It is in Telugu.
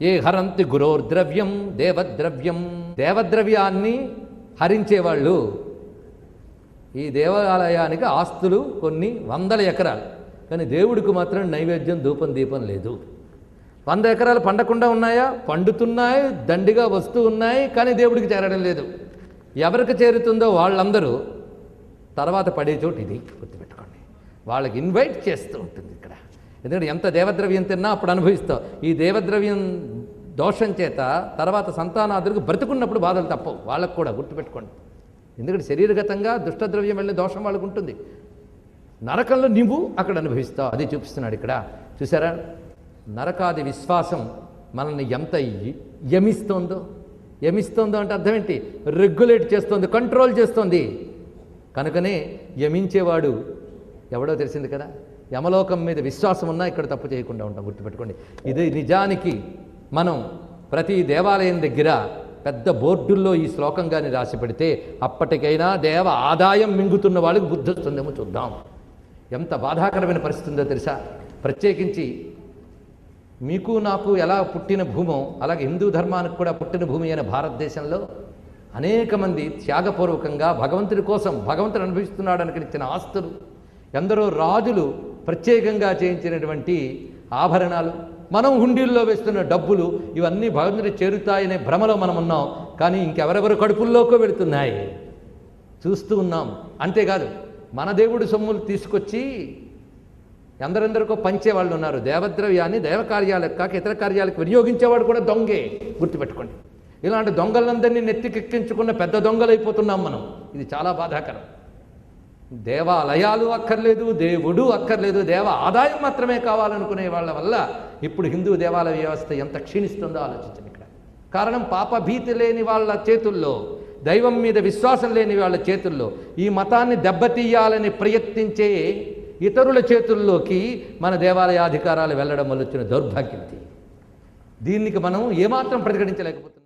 ఏ హరంతి గురోర్ద్రవ్యం దేవద్రవ్యం. దేవద్రవ్యాన్ని హరించేవాళ్ళు. ఈ దేవాలయానికి ఆస్తులు కొన్ని 100 ఎకరాలు, కానీ దేవుడికి మాత్రం నైవేద్యం ధూపం దీపం లేదు. 100 ఎకరాలు పండకుండా ఉన్నాయా? పండుతున్నాయి, దండిగా వస్తూ ఉన్నాయి, కానీ దేవుడికి చేరడం లేదు. ఎవరికి చేరుతుందో వాళ్ళందరూ తర్వాత పడే చోటు ఇది గుర్తుపెట్టుకోండి. వాళ్ళకి ఇన్వైట్ చేస్తూ ఉంటుంది ఇక్కడ. ఎందుకంటే ఎంత దేవద్రవ్యం తిన్నా అప్పుడు అనుభవిస్తావు. ఈ దేవద్రవ్యం దోషం చేత తర్వాత సంతానాదులకు బ్రతుకున్నప్పుడు బాధలు తప్పవు వాళ్ళకు కూడా, గుర్తుపెట్టుకోండి. ఎందుకంటే శరీరగతంగా దుష్టద్రవ్యం వెళ్ళిన దోషం వాళ్ళకు ఉంటుంది. నరకంలో నువ్వు అక్కడ అనుభవిస్తావు. అది చూపిస్తున్నాడు ఇక్కడ. చూసారా, నరకాది విశ్వాసం మనల్ని ఎంత యమిస్తోందో అంటే అర్థం ఏంటి? రెగ్యులేట్ చేస్తోంది, కంట్రోల్ చేస్తోంది. కనుకనే యమించేవాడు ఎవడో తెలిసింది కదా. యమలోకం మీద విశ్వాసం ఉన్నా ఇక్కడ తప్పు చేయకుండా ఉంటాం, గుర్తుపెట్టుకోండి. ఇది నిజానికి మనం ప్రతి దేవాలయం దగ్గర పెద్ద బోర్డుల్లో ఈ శ్లోకం కానీ రాసి పెడితే అప్పటికైనా దేవ ఆదాయం మింగుతున్న వాళ్ళకి బుద్ధి వస్తుందేమో చూద్దాం. ఎంత బాధాకరమైన పరిస్థితి ఉందో తెలుసా. ప్రత్యేకించి మీకు నాకు ఎలా పుట్టిన భూమో అలాగే హిందూ ధర్మానికి కూడా పుట్టిన భూమి అయిన భారతదేశంలో అనేక మంది త్యాగపూర్వకంగా భగవంతుడి కోసం, భగవంతుడు అనుభవిస్తున్నాడు అనుకునిచ్చిన ఆస్తులు, ఎందరో రాజులు ప్రత్యేకంగా చేయించినటువంటి ఆభరణాలు, మనం హుండీల్లో వేస్తున్న డబ్బులు, ఇవన్నీ భగవంతుడి చేరుతాయనే భ్రమలో మనం ఉన్నాం. కానీ ఇంకెవరెవరు కడుపుల్లోకో వెళుతున్నాయి చూస్తూ ఉన్నాం. అంతేకాదు మన దేవుడి సొమ్ములు తీసుకొచ్చి ఎందరెందరికో పంచేవాళ్ళు ఉన్నారు. దేవద్రవ్యాన్ని దేవకార్యాలకు కాక ఇతర కార్యాలకు వినియోగించేవాడు కూడా దొంగే, గుర్తుపెట్టుకోండి. ఇలాంటి దొంగలందరినీ నెత్తికెక్కించుకున్న పెద్ద దొంగలైపోతున్నాం మనం. ఇది చాలా బాధాకరం. దేవాలయాలు అక్కర్లేదు, దేవుడు అక్కర్లేదు, దేవ ఆదాయం మాత్రమే కావాలనుకునే వాళ్ళ వల్ల ఇప్పుడు హిందూ దేవాలయ వ్యవస్థ ఎంత క్షీణిస్తుందో ఆలోచించండి ఇక్కడ. కారణం పాపభీతి లేని వాళ్ళ చేతుల్లో, దైవం మీద విశ్వాసం లేని వాళ్ళ చేతుల్లో, ఈ మతాన్ని దెబ్బతీయాలని ప్రయత్నించే ఇతరుల చేతుల్లోకి మన దేవాలయాధికారాలు వెళ్ళడం వల్ల వచ్చిన దౌర్భాగ్యం. దీనికి మనం ఏమాత్రం ప్రతిఘటించలేకపోతున్నాం.